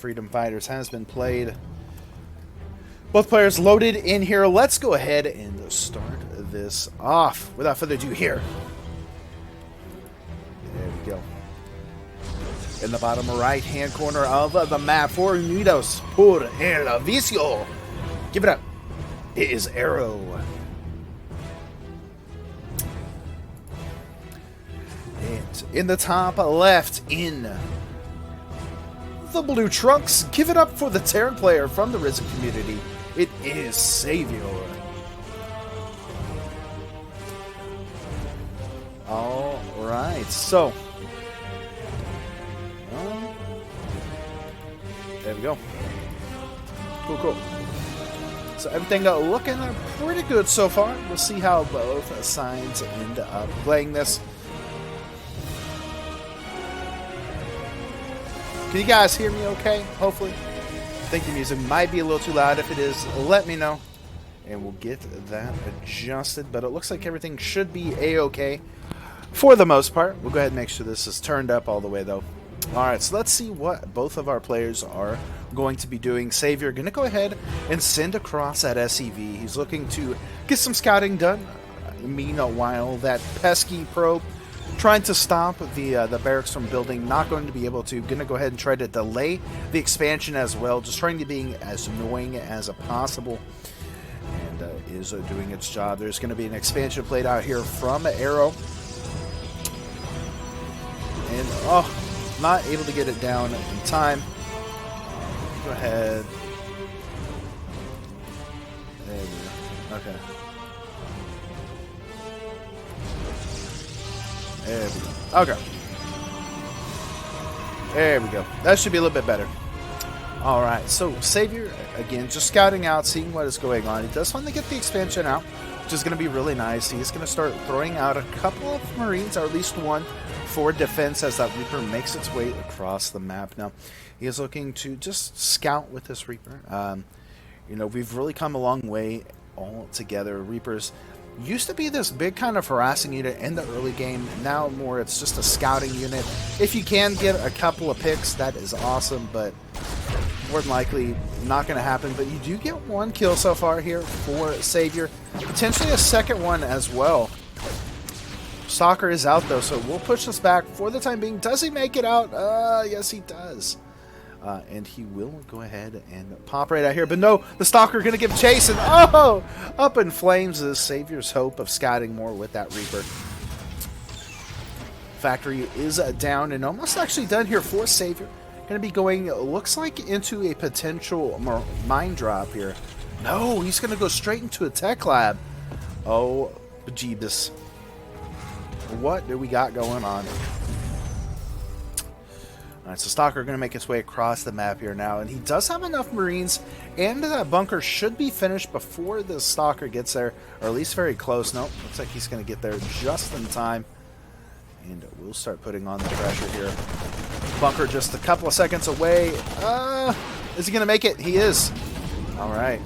Freedom Fighters has been played. Both players loaded in here. Let's go ahead and start this off. Without further ado, here. There we go. In the bottom right-hand corner of the map for Unidos por el Vicio. Give it up. It is Arrow. And in the top left, in the blue trunks, give it up for the Terran player from the Ris3n community. It is Savior. All right, so there we go. Cool. So everything looking pretty good so far. We'll see how both sides end up playing this. Can you guys hear me okay? Hopefully. I think the music might be a little too loud. If it is, let me know. And we'll get that adjusted. But it looks like everything should be A-okay for the most part. We'll go ahead and make sure this is turned up all the way, though. Alright, so let's see what both of our players are going to be doing. Savior going to go ahead and send across that SEV. He's looking to get some scouting done. Meanwhile, that pesky probe trying to stop the barracks from building, not going to be able to. Going to go ahead and try to delay the expansion as well, just trying to be as annoying as possible. And is doing its job. There's going to be an expansion played out here from Arrow. And, not able to get it down in time. Go ahead. There we go. Okay. There we go. Okay. There we go. That should be a little bit better. Alright, so Savior, again, just scouting out, seeing what is going on. He does want to get the expansion out, which is going to be really nice. He's going to start throwing out a couple of Marines, or at least one, for defense as that Reaper makes its way across the map. Now, he is looking to just scout with this Reaper. You know, we've really come a long way all together. Reapers used to be this big kind of harassing unit in the early game. Now more it's just a scouting unit. If you can get a couple of picks, that is awesome, but more than likely not going to happen. But you do get one kill so far here for Savior. Potentially a second one as well. Stalker is out though, so we'll push this back for the time being. Does he make it out? Yes, he does. And he will go ahead and pop right out here. But no, the Stalker going to give chase, and up in flames is Savior's hope of scouting more with that Reaper. Factory is down and almost actually done here for Savior. Going to be going, looks like, into a potential mine drop here. No, he's going to go straight into a tech lab. Oh, bejeebus. What do we got going on? Alright, so Stalker going to make his way across the map here now, and he does have enough Marines, and that bunker should be finished before the Stalker gets there, or at least very close. Nope, looks like he's going to get there just in time, and we'll start putting on the pressure here. Bunker just a couple of seconds away. Is he going to make it? He is. Alright,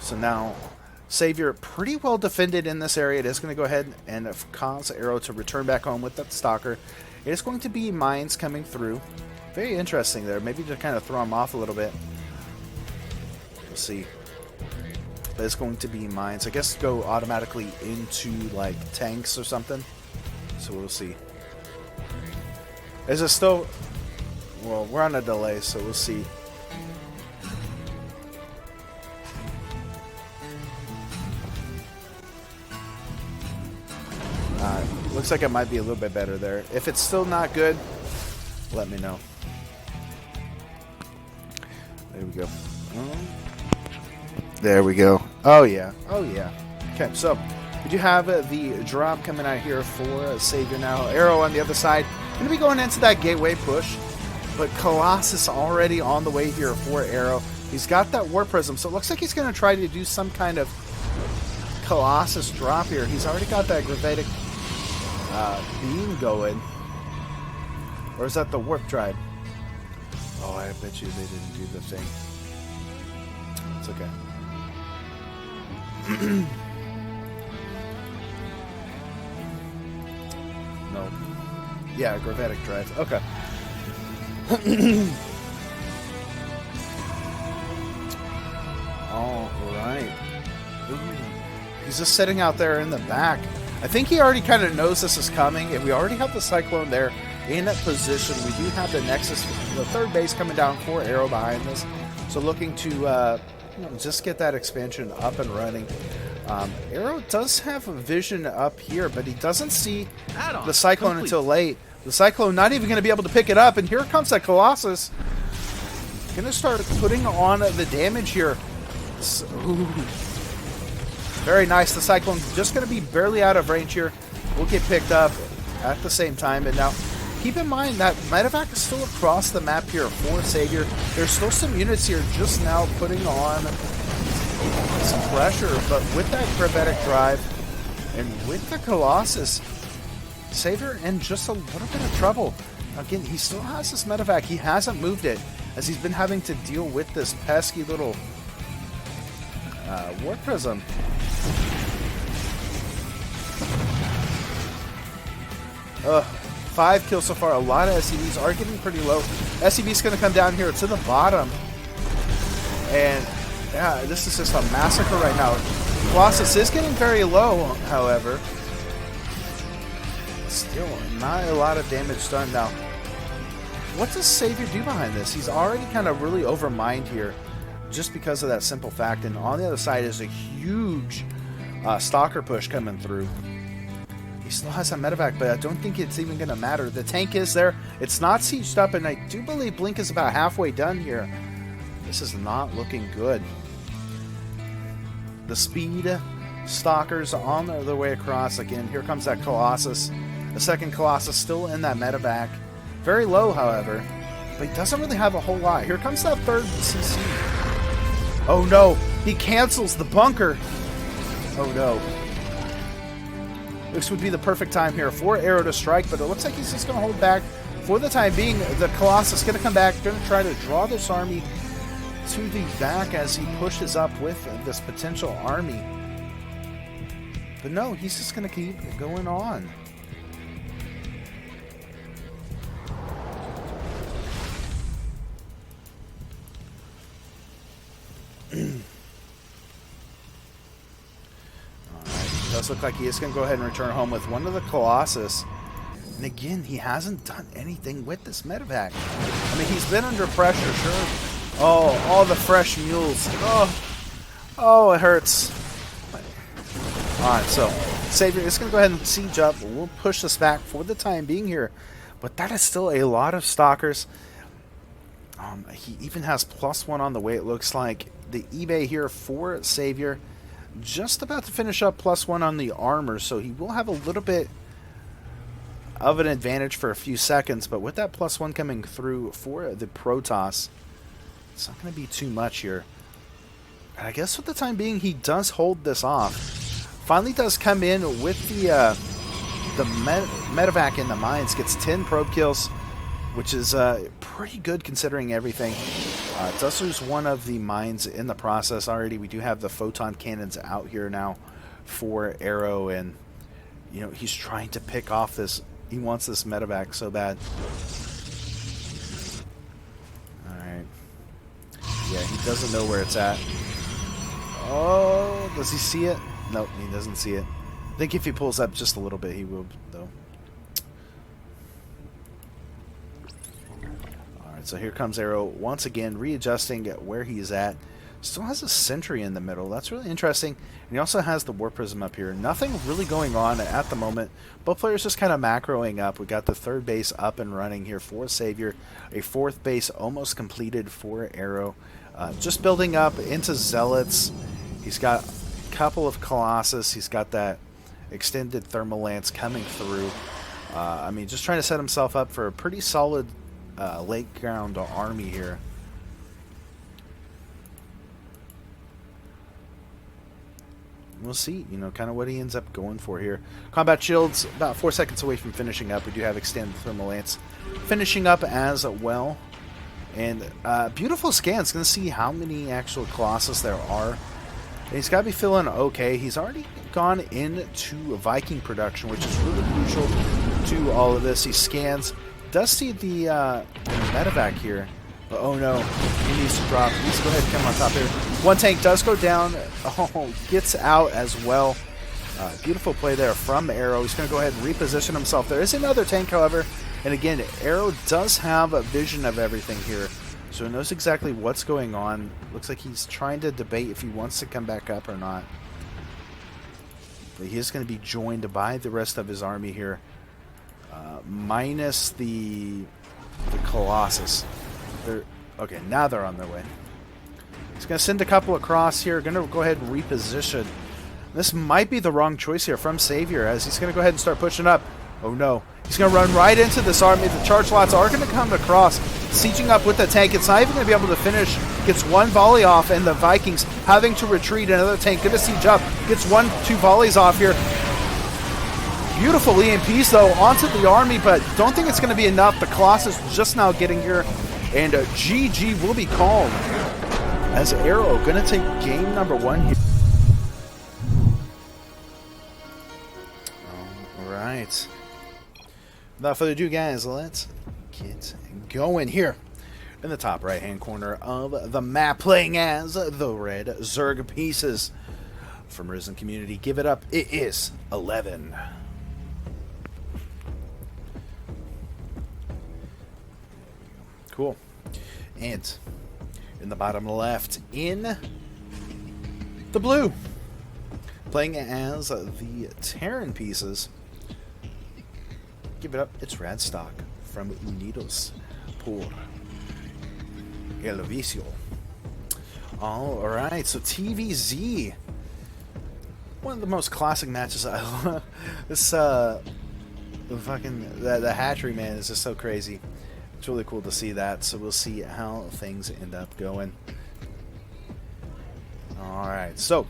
so now Savior pretty well defended in this area. It is going to go ahead and cause Arrow to return back home with that Stalker. It is going to be mines coming through. Very interesting there. Maybe to kind of throw him off a little bit. We'll see. But it's going to be mines. I guess go automatically into like tanks or something. So we'll see. Is it still... Well, we're on a delay, so we'll see. Looks like it might be a little bit better there. If it's still not good, let me know. There we go. There we go. Oh, yeah. Oh, yeah. Okay, so we do have the drop coming out here for Savior now. Arrow on the other side. Going to be going into that gateway push. But Colossus already on the way here for Arrow. He's got that War Prism, so it looks like he's going to try to do some kind of Colossus drop here. He's already got that gravitic beam going. Or is that the Warp Drive? Oh, I bet you they didn't do the thing. It's okay. No. Yeah, gravitic drive. Okay. All right. Ooh. He's just sitting out there in the back. I think he already kind of knows this is coming, and we already have the Cyclone there in that position. We do have the Nexus, the third base coming down for Arrow behind this. So looking to just get that expansion up and running. Arrow does have a vision up here, but he doesn't see the Cyclone until late. The Cyclone not even going to be able to pick it up, and here comes that Colossus. Going to start putting on the damage here. Ooh. Very nice. The Cyclone just going to be barely out of range here. Will get picked up at the same time. And now, keep in mind that medevac is still across the map here for Savior. There's still some units here just now putting on some pressure. But with that Gravitic Drive and with the Colossus, Savior in just a little bit of trouble. Again, he still has this medevac. He hasn't moved it as he's been having to deal with this pesky little War Prism. Ugh, 5 kills so far. A lot of SCVs are getting pretty low. SCV's going to come down here to the bottom. And yeah, this is just a massacre right now. Colossus is getting very low, however. Still not a lot of damage done now. What does Savior do behind this? He's already kind of really overmined here just because of that simple fact. And on the other side is a huge Stalker push coming through. He still has that medevac, but I don't think it's even going to matter. The tank is there. It's not sieged up, and I do believe Blink is about halfway done here. This is not looking good. The speed Stalkers on their way across. Again, here comes that Colossus. The second Colossus still in that medevac. Very low, however, but he doesn't really have a whole lot. Here comes that third CC. Oh no, he cancels the bunker. Oh no. This would be the perfect time here for Arrow to strike, but it looks like he's just going to hold back for the time being. The Colossus is going to come back, going to try to draw this army to the back as he pushes up with this potential army. But no, he's just going to keep going on. Does look like he is going to go ahead and return home with one of the Colossus. And again, he hasn't done anything with this medevac. I mean, he's been under pressure, sure. Oh, all the fresh mules. Oh, it hurts. Alright, so Savior is going to go ahead and siege up. We'll push this back for the time being here. But that is still a lot of Stalkers. He even has +1 on the way, it looks like. The eBay here for Savior. Just about to finish up +1 on the armor, so he will have a little bit of an advantage for a few seconds, but with that +1 coming through for the Protoss, it's not going to be too much here. And I guess for the time being, he does hold this off. Finally does come in with the medevac in the mines, gets 10 probe kills, which is pretty good considering everything. Does lose one of the mines in the process already. We do have the photon cannons out here now for Arrow, and you know he's trying to pick off this. He wants this medevac so bad. All right. Yeah, he doesn't know where it's at. Oh, does he see it? Nope, he doesn't see it. I think if he pulls up just a little bit, he will, though. So here comes Arrow once again, readjusting at where he's at. Still has a sentry in the middle. That's really interesting. And he also has the War Prism up here. Nothing really going on at the moment. Both players just kind of macroing up. We got the third base up and running here for Savior. A fourth base almost completed for Arrow. Just building up into Zealots. He's got a couple of Colossus. He's got that extended Thermal Lance coming through. I mean, just trying to set himself up for a pretty solid late ground army here. We'll see, you know, kind of what he ends up going for here. Combat Shield's about 4 seconds away from finishing up. We do have Extended Thermal Lance finishing up as well. And beautiful scans. Going to see how many actual Colossus there are. And he's got to be feeling okay. He's already gone into Viking production, which is really crucial to all of this. He scans. Does see the medevac here. But oh no, he needs to drop. He needs to go ahead and come on top here. One tank does go down. Oh, gets out as well. Beautiful play there from Arrow. He's going to go ahead and reposition himself. There is another tank, however. And again, Arrow does have a vision of everything here. So he knows exactly what's going on. Looks like he's trying to debate if he wants to come back up or not. But he is going to be joined by the rest of his army here. Minus the Colossus. Okay, now they're on their way. He's going to send a couple across here. Going to go ahead and reposition. This might be the wrong choice here from Savior, as he's going to go ahead and start pushing up. Oh no. He's going to run right into this army. The charge lots are going to come across. Sieging up with the tank. It's not even going to be able to finish. Gets one volley off, and the Vikings having to retreat. Another tank going to siege up. Gets 1-2 volleys off here. Beautiful EMPs, though, onto the army, but don't think it's going to be enough. The Colossus just now getting here, and GG will be called as Arrow going to take game number 1 here. All right. Without further ado, guys, let's get going here. In the top right-hand corner of the map, playing as the Red Zerg Pieces from Ris3n Community. Give it up. It is 11. Cool. And in the bottom left, in the blue, playing as the Terran Pieces. Give it up. It's Radstock from Unidos por el Vicio. Alright, so TVZ. One of the most classic matches. I love this fucking the hatchery, man, is just so crazy. It's really cool to see that. So we'll see how things end up going. Alright, so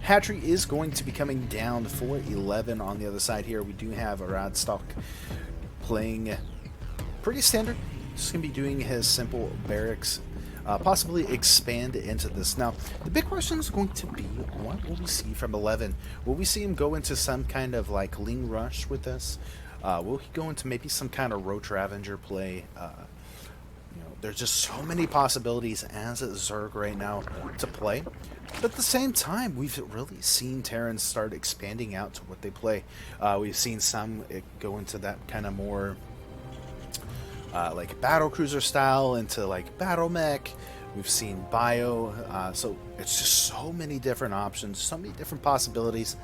hatchery is going to be coming down for 11 on the other side here. We do have a Radstock playing pretty standard. Just going to be doing his simple barracks. Possibly expand into this. Now, the big question is going to be, what will we see from 11? Will we see him go into some kind of like Ling Rush with this? Will he go into maybe some kind of Roach Ravager play? There's just so many possibilities as a Zerg right now to play. But at the same time, we've really seen Terrans start expanding out to what they play. We've seen some go into that kind of more like battle cruiser style, into like battle mech. We've seen bio. So it's just so many different options, so many different possibilities.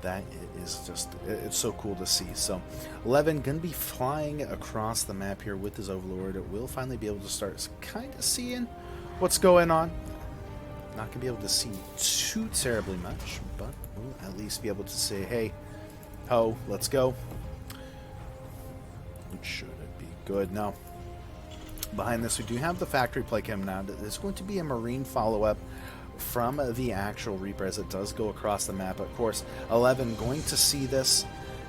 That is just, it's so cool to see. So 11 gonna be flying across the map here with his Overlord. We'll finally be able to start kind of seeing what's going on. Not gonna be able to see too terribly much, but we'll at least be able to say, hey, ho, let's go. Should it be good? No. Behind this, we do have the factory play coming out. There's going to be a Marine follow-up from the actual Reaper as it does go across the map. Of course, 11 going to see this,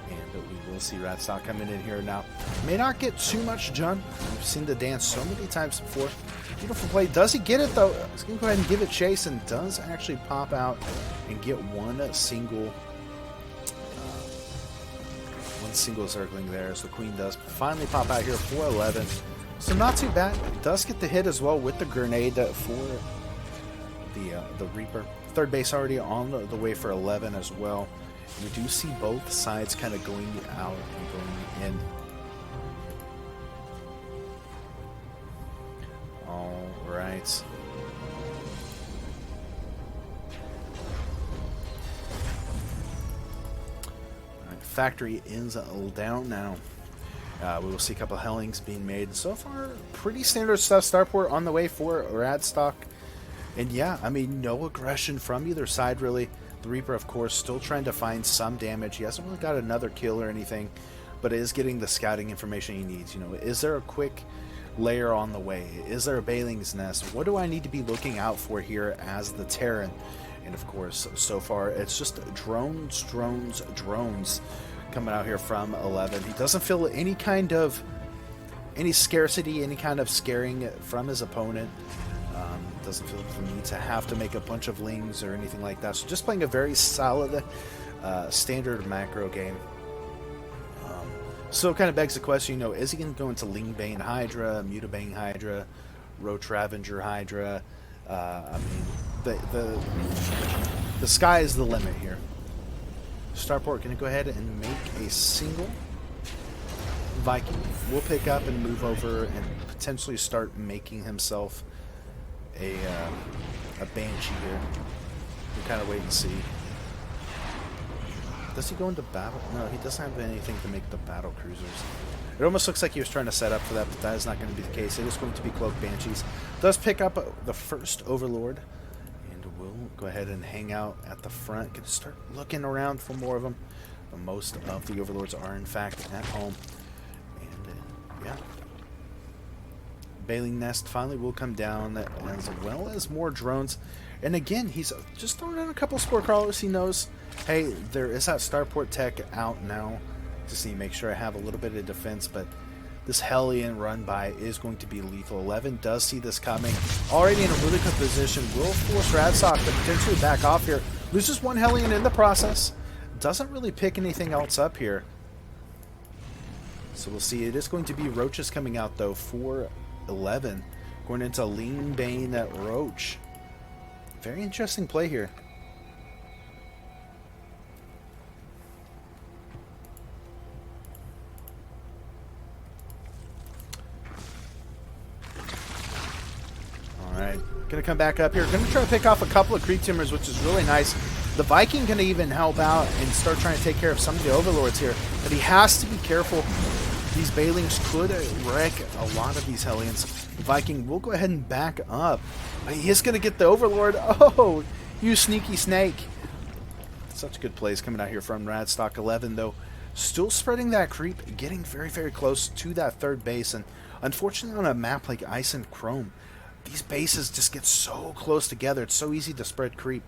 and we will see Radstock coming in here now. May not get too much done. We've seen the dance so many times before. Beautiful play. Does he get it, though? He's going to go ahead and give it chase, and does actually pop out and get one single circling there, as the Queen does finally pop out here for 11. So not too bad. Does get the hit as well with the grenade for the Reaper. Third base already on the way for 11 as well. We do see both sides kind of going out and going in. All right. Factory is down now. We will see a couple of Hellings being made. So far, pretty standard stuff. Starport on the way for Radstock. And yeah, I mean, no aggression from either side, really. The Reaper, of course, still trying to find some damage. He hasn't really got another kill or anything, but is getting the scouting information he needs. Is there a quick layer on the way? Is there a Bailing's Nest? What do I need to be looking out for here as the Terran? And of course, so far, it's just drones coming out here from 11. He doesn't feel any scarcity, any kind of scaring from his opponent. Doesn't feel the need to have to make a bunch of lings or anything like that. So just playing a very solid standard macro game. So it kind of begs the question, is he going to go into Ling Bane Hydra, Mutabane Hydra, Roach Ravager Hydra. I mean, the sky is the limit here. Starport going to go ahead and make a single Viking. We'll pick up and move over and potentially start making himself a Banshee here. We'll kind of wait and see. Does he go into battle? No, he doesn't have anything to make the battle cruisers. It almost looks like he was trying to set up for that, but that is not going to be the case. It is going to be Cloak Banshees. Does pick up the first Overlord, and we'll go ahead and hang out at the front. Going to start looking around for more of them. But most of the Overlords are, in fact, at home. And, yeah. Baleen Nest finally will come down, as well as more drones. And again, he's just throwing in a couple Spore Crawlers. He knows, hey, there is that Starport tech out now. To see, make sure I have a little bit of defense, but this Hellion run by is going to be lethal. 11 does see this coming. Already in a really good position. Will force Radstock to potentially back off here. Loses one Hellion in the process. Doesn't really pick anything else up here. So we'll see. It is going to be Roaches coming out, though, for 11. Going into Lean Bane at Roach. Very interesting play here. Alright, gonna come back up here. Gonna try to pick off a couple of Creep Timbers, which is really nice. The Viking gonna even help out and start trying to take care of some of the Overlords here. But he has to be careful. These Balings could wreck a lot of these Hellions. The Viking will go ahead and back up. He is gonna get the Overlord. Oh, you sneaky snake. Such good plays coming out here from Radstock 11, though. Still spreading that creep, getting very, very close to that third base. And unfortunately on a map like Ice and Chrome, these bases just get so close together. It's so easy to spread creep.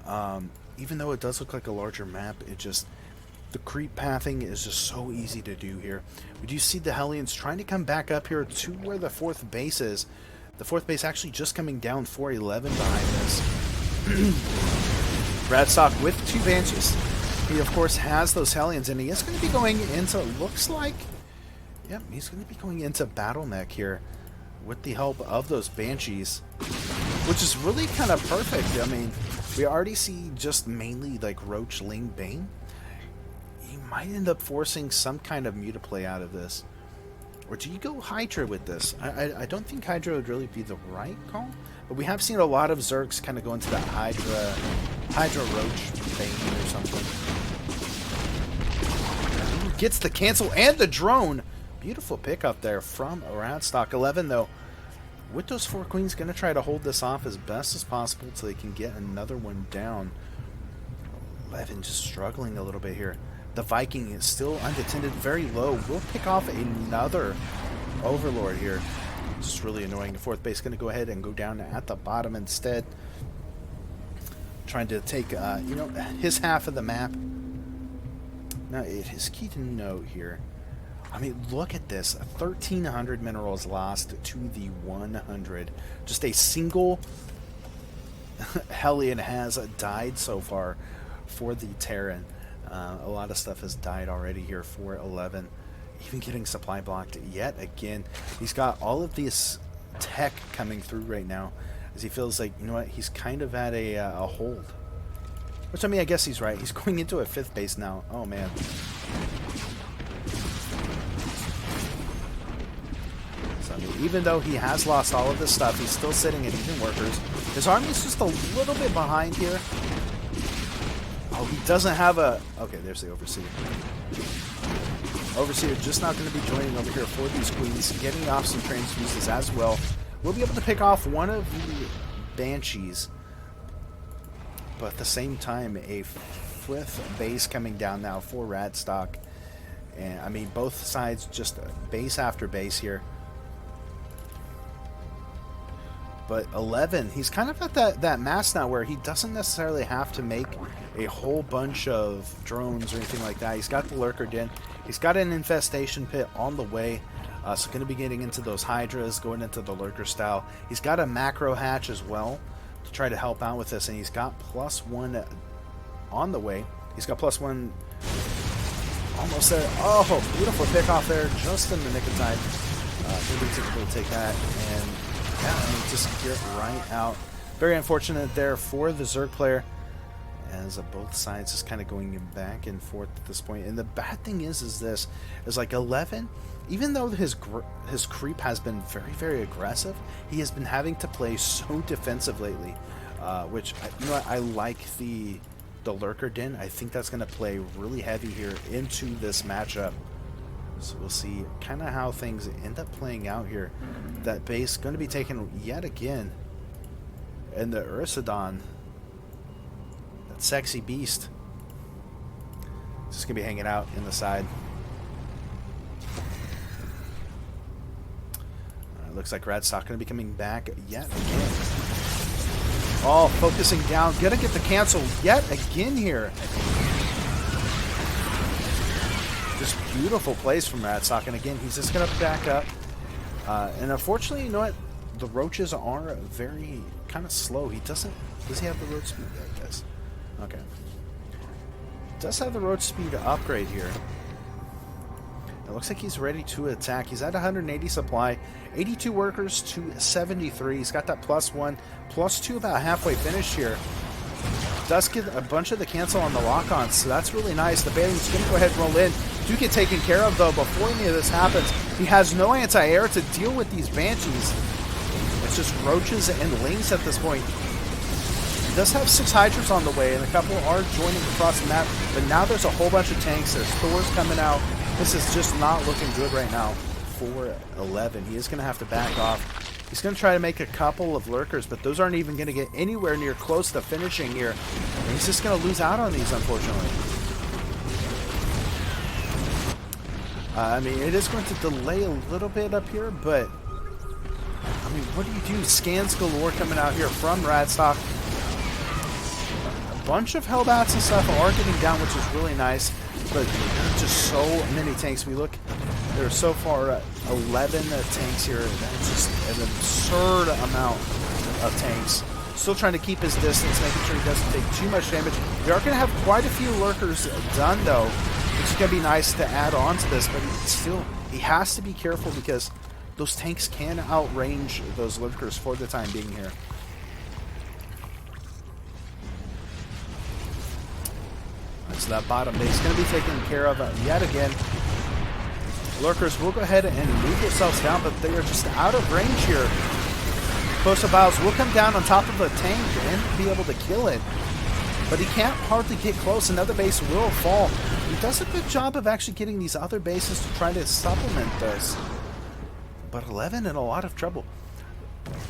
Even though it does look like a larger map, the creep pathing is just so easy to do here. We do see the Hellions trying to come back up here to where the fourth base is. The fourth base actually just coming down for 11 behind this. Radstock with 2 Banshees. He, of course, has those Hellions, and he is going to be going into, looks like, yep, he's going to be going into Battle Mech here with the help of those Banshees, which is really kind of perfect. I mean, we already see just mainly like Roach, Ling, Bane. He might end up forcing some kind of mutaplay out of this. Or do you go Hydra with this? I don't think Hydra would really be the right call, but we have seen a lot of Zergs kind of go into that Hydra Roach Bane or something. Gets the cancel and the drone. Beautiful pick up there from Radstock 11, though. With those 4 queens, going to try to hold this off as best as possible so they can get another one down. 11 just struggling a little bit here. The Viking is still undetended, very low. We'll pick off another Overlord here. Just really annoying. The fourth base going to go ahead and go down at the bottom instead. Trying to take, his half of the map. Now, it is key to note here. I mean, look at this. 1,300 minerals lost to the 100. Just a single Hellion has died so far for the Terran. A lot of stuff has died already here for 11. Even getting supply blocked yet again. He's got all of this tech coming through right now, as he feels like, you know what, he's kind of at a hold. Which, I mean, I guess he's right. He's going into a 5th base now. Oh, man. So, I mean, even though he has lost all of this stuff, he's still sitting at even workers. His army's just a little bit behind here. Oh, he doesn't have a... Okay, there's the Overseer. Overseer just not going to be joining over here for these queens, getting off some transfuses as well. We'll be able to pick off one of the Banshees, but at the same time, a 5th base coming down now for Radstock. And I mean, both sides just base after base here. But 11, he's kind of at that mass now where he doesn't necessarily have to make a whole bunch of drones or anything like that. He's got the Lurker Den. He's got an Infestation Pit on the way. So going to be getting into those Hydras, going into the Lurker style. He's got a Macro Hatch as well to try to help out with this. And he's got +1 on the way. He's got +1 almost there. Oh, beautiful pick off there just in the nick of time. Really difficult to take that. And Yeah, I mean, just get right out. Very unfortunate there for the Zerg player, as both sides is kind of going back and forth at this point. And the bad thing is this, is like 11, even though his creep has been very, very aggressive, he has been having to play so defensive lately, which, you know what, I like the Lurker Den. I think that's going to play really heavy here into this matchup. So we'll see kind of how things end up playing out here. That base going to be taken yet again. And the Ris3n, that sexy beast, just going to be hanging out in the side. Looks like Radstock going to be coming back yet again. Oh, focusing down. Going to get the cancel yet again here. Just beautiful plays from Radstock. And again, he's just going to back up. And unfortunately, you know what? The roaches are very kind of slow. He doesn't... Does he have the road speed? Yeah, he does. Okay. Does have the road speed upgrade here. It looks like he's ready to attack. He's at 180 supply, 82 workers to 73. He's got that +1, +2 about halfway finished here. Does get a bunch of the cancel on the lock-ons, so that's really nice. The Bailey's going to go ahead and roll in. Do get taken care of, though, before any of this happens. He has no anti-air to deal with these Banshees. It's just roaches and lings at this point. He does have 6 Hydras on the way, and a couple are joining across the map, but now there's a whole bunch of tanks. There's Thors coming out. This is just not looking good right now for 11. He is going to have to back off. He's going to try to make a couple of lurkers, but those aren't even going to get anywhere near close to finishing here. And he's just going to lose out on these, unfortunately. I mean, it is going to delay a little bit up here, but I mean, what do you do? Scans galore coming out here from Radstock. A bunch of Hellbats and stuff are getting down, which is really nice. But just so many tanks. We look, there's so far 11 tanks here. That's just an absurd amount of tanks. Still trying to keep his distance, making sure he doesn't take too much damage. We are going to have quite a few lurkers done, though, which is going to be nice to add on to this. But he has to be careful because those tanks can outrange those lurkers for the time being here. So that bottom base is going to be taken care of yet again. Lurkers will go ahead and move themselves down, but they are just out of range here. Explosive Vials will come down on top of a tank and be able to kill it. But he can't hardly get close. Another base will fall. He does a good job of actually getting these other bases to try to supplement this. But 11 in a lot of trouble.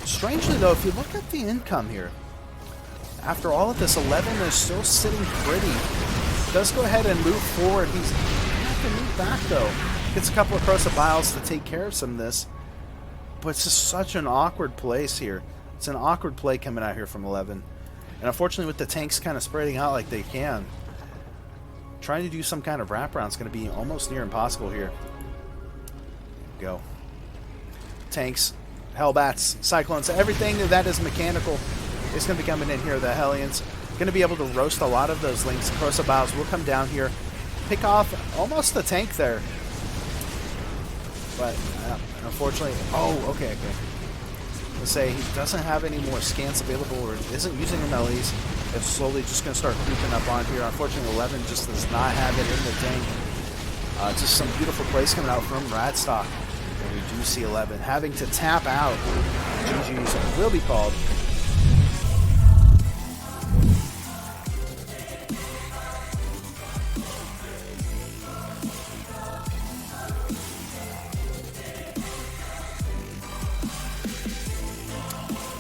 Strangely, though, if you look at the income here, after all of this, 11 is still sitting pretty. Does go ahead and move forward. He's going to have to move back, though. Gets a couple of Corrosive Vials to take care of some of this. But it's just such an awkward place here. It's an awkward play coming out here from 11. And unfortunately, with the tanks kind of spreading out like they can, trying to do some kind of wraparound is going to be almost near impossible here. Go. Tanks, Hellbats, Cyclones, everything that is mechanical is going to be coming in here. The Hellions going to be able to roast a lot of those links. Corrosive Vials will come down here, pick off almost the tank there. But unfortunately, okay. Let's say he doesn't have any more scans available or isn't using MLEs. It's slowly just going to start creeping up on here. Unfortunately, 11 just does not have it in the tank. Just some beautiful plays coming out from Radstock. And we do see 11 having to tap out. GG's will be called.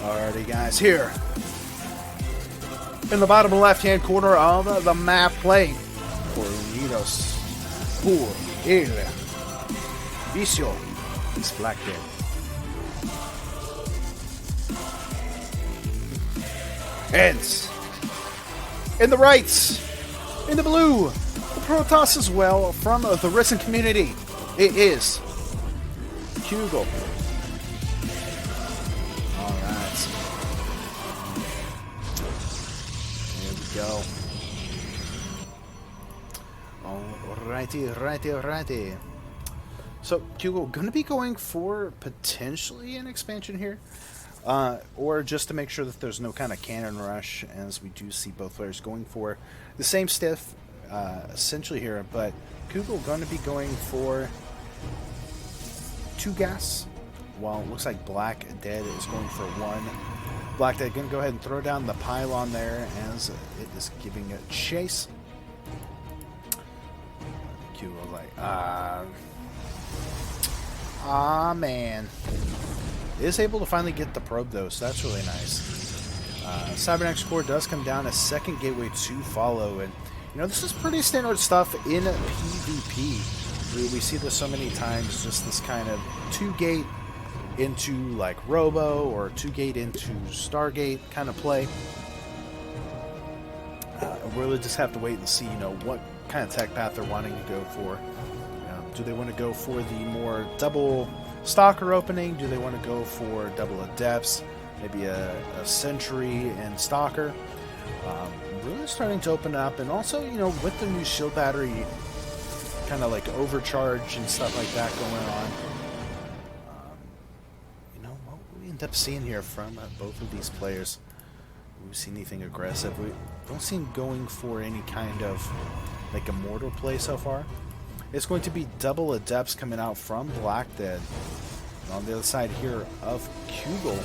Alrighty, guys, here in the bottom left-hand corner of the map, playing for Unidos, por el Vicio, is Black Dead. Heads in the right, in the blue, the Protoss as well from the Ris3n community. It is Hugo. Go. Alrighty. So, Hugo, going to be going for potentially an expansion here. or just to make sure that there's no kind of cannon rush, as we do see both players going for the same stuff essentially here. But Kugel going to be going for 2 gas, while it looks like Black Dead is going for 1. Black Dead going to go ahead and throw down the pylon there as it is giving a chase. Kugel like, man. Is able to finally get the probe though, so that's really nice. Cybernex core does come down, a second gateway to follow, and you know, this is pretty standard stuff in PvP. We see this so many times, just this kind of 2-gate into like Robo or 2-gate into Stargate kind of play. We really just have to wait and see, you know, what kind of tech path they're wanting to go for. Do they want to go for the more double Stalker opening? Do they want to go for double Adepts? Maybe a Sentry and Stalker? Really starting to open up, and also, you know, with the new shield battery kind of like overcharge and stuff like that going on, you know, what we end up seeing here from both of these players. We see anything aggressive? We don't see him going for any kind of like immortal play so far. It's going to be double Adepts coming out from Black Dead. And on the other side here of Kugel,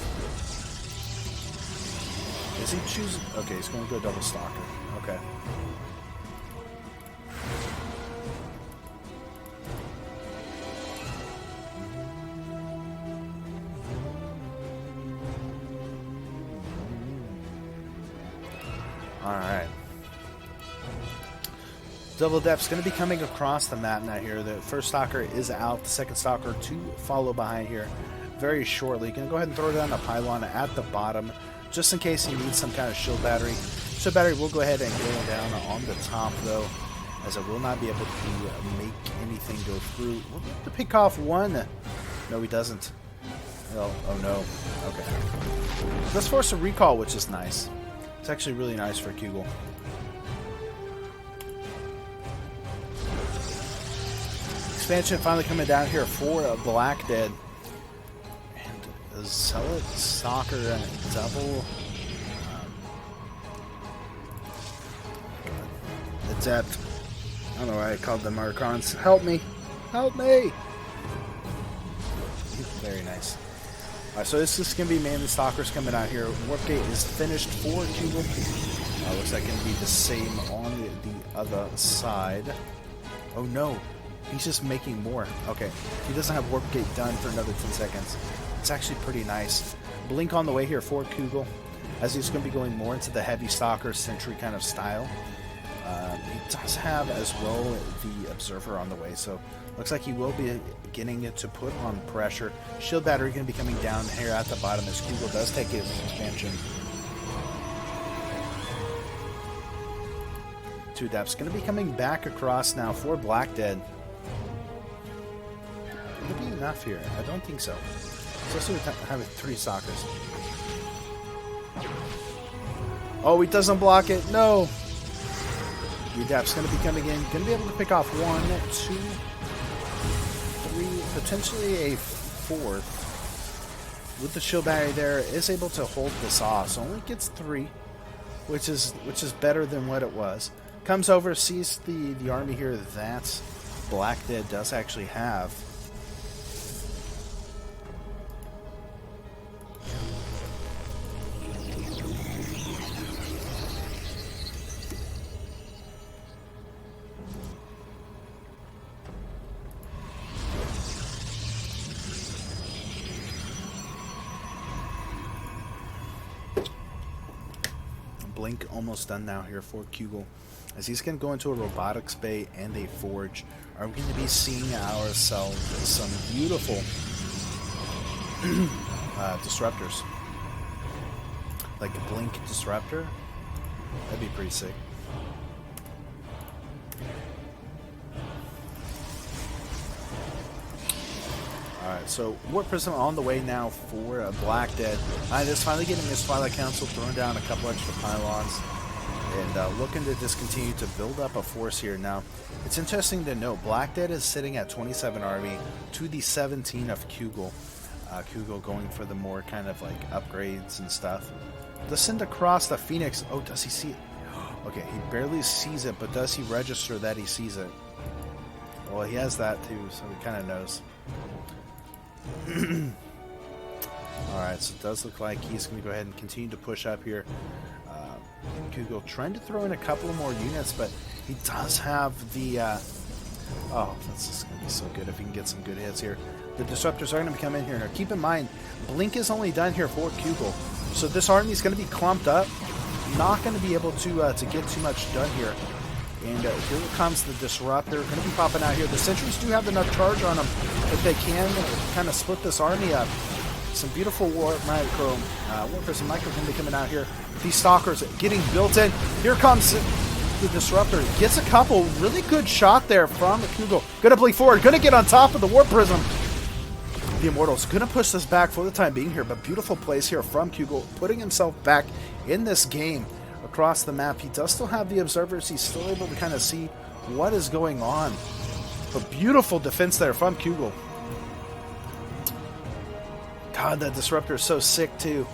is he choosing? Okay, he's going to go double Stalker. Okay. Alright. Double Adept's going to be coming across the map now here. The first Stalker is out. The second Stalker to follow behind here very shortly. Going to go ahead and throw down a pylon at the bottom, just in case he needs some kind of shield battery. Shield battery will go ahead and go down on the top, though, as it will not be able to make anything go through. We'll have to pick off one. No, he doesn't. Oh no. Okay. Let's force a recall, which is nice. It's actually really nice for Kugel. Expansion finally coming down here for Black Dead. And Zealot, Stalker, and double Adept. I don't know why I called them Archons. Help me! Help me! Very nice. Alright, so this is going to be mainly Stalkers coming out here. Warp Gate is finished for Kugel. Looks like going to be the same on the other side. Oh no! He's just making more. Okay. He doesn't have Warp Gate done for another 10 seconds. It's actually pretty nice. Blink on the way here for Kugel, as he's going to be going more into the heavy Stalker Sentry kind of style. He does have as well the Observer on the way, so looks like he will be getting it to put on pressure. Shield battery going to be coming down here at the bottom as Kugel does take his expansion. 2 Adepts going to be coming back across now for Black Dead. Will there be enough here? I don't think so. Especially with having 3 Stalkers. Oh, he doesn't block it. No! The Adept's going to be coming in. Going to be able to pick off 1, 2, 3, potentially a 4th. With the shield battery there, is able to hold this off. So only gets 3, which is better than what it was. Comes over, sees the army here that Black Dead does actually have. Blink almost done now here for Kugel, as he's going to go into a robotics bay and a forge. Are we going to be seeing ourselves some beautiful disruptors, like a Blink disruptor? That'd be pretty sick. Alright, so Warp Prism on the way now for Black Dead. It's finally getting his Twilight Council, throwing down a couple extra pylons, and looking to just continue to build up a force here. Now, it's interesting to note, Black Dead is sitting at 27 army to the 17 of Kugel. Kugel going for the more kind of like upgrades and stuff. Does send across the Phoenix. Oh, does he see it? Okay, he barely sees it, but does he register that he sees it? Well, he has that too, so he kind of knows. Alright, so it does look like he's going to go ahead and continue to push up here. Kugel trying to throw in a couple of more units, but he does have the... oh, that's just going to be so good if he can get some good hits here. The disruptors are going to come in here. Now, keep in mind, Blink is only done here for Kugel, so this army is going to be clumped up. Not going to be able to get too much done here. And here comes the disruptor. Going to be popping out here. The sentries do have enough charge on them that they can kind of split this army up. Some beautiful war prism micro can be coming out here. These stalkers getting built in. Here comes the disruptor. Gets a couple. Really good shot there from Kugel. Going to bleed forward. Going to get on top of the war prism. The Immortals going to push this back for the time being here, but beautiful plays here from Kugel, putting himself back in this game across the map. He does still have the observers. He's still able to kind of see what is going on. But beautiful defense there from Kugel. God, that disruptor is so sick too.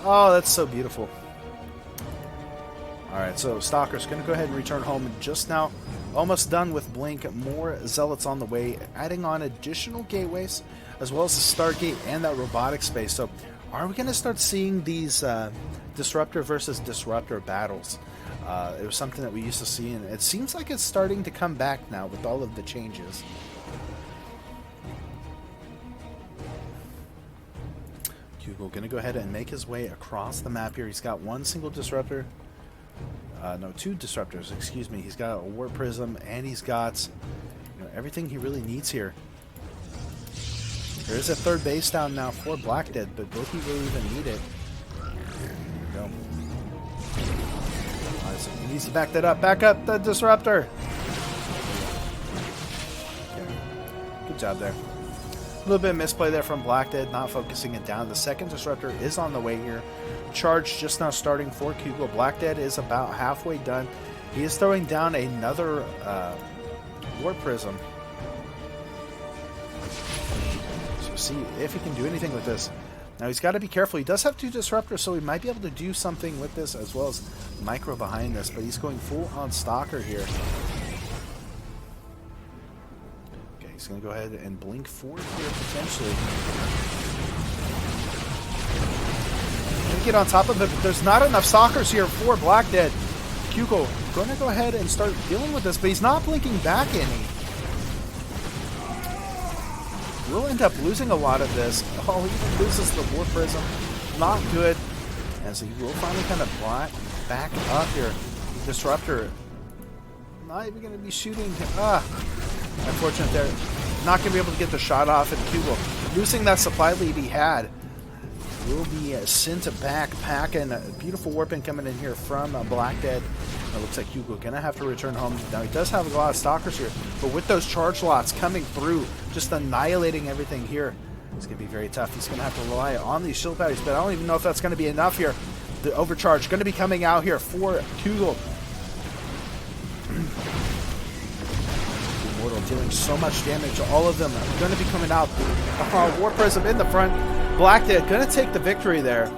Oh, that's so beautiful. Alright, so Stalker's going to go ahead and return home just now. Almost done with Blink. More Zealots on the way. Adding on additional gateways, as well as the Stargate and that robotic space. So, are we going to start seeing these Disruptor versus Disruptor battles? It was something that we used to see, and it seems like it's starting to come back now with all of the changes. Kugel going to go ahead and make his way across the map here. He's got one single Disruptor. No, two Disruptors, excuse me. He's got a War Prism, and he's got everything he really needs here. There is a third base down now for Blackdead, but will he really even need it? There we go. Right, so he needs to back that up. Back up the Disruptor! Okay. Good job there. A little bit of misplay there from Blackdead, not focusing it down. The second Disruptor is on the way here. Charge just now starting for Kugel. Blackdead is about halfway done. He is throwing down another War Prism. So see if he can do anything with this. Now he's got to be careful. He does have two Disruptors, so he might be able to do something with this, as well as Micro behind this, but he's going full on Stalker here. Okay, he's going to go ahead and blink forward here potentially. Get on top of it, but there's not enough Stalkers here for Blackdead. Kugel going to go ahead and start dealing with this, but he's not blinking back any. We'll end up losing a lot of this. Oh, he even loses the War Prism. Not good. And so he will finally kind of back up here. Disruptor not even going to be shooting. Unfortunate there. Not going to be able to get the shot off, and Kugel losing that supply lead he had. Will be sent back packing. A beautiful warping coming in here from Blackdead. It looks like Kugel gonna have to return home. Now he does have a lot of Stalkers here, but with those charge lots coming through, just annihilating everything here, it's gonna be very tough. He's gonna have to rely on these shield batteries, but I don't even know if that's gonna be enough here. The overcharge gonna be coming out here for Kugel. Immortal dealing so much damage. All of them are gonna be coming out. War Prism in the front. Blackdead gonna take the victory there.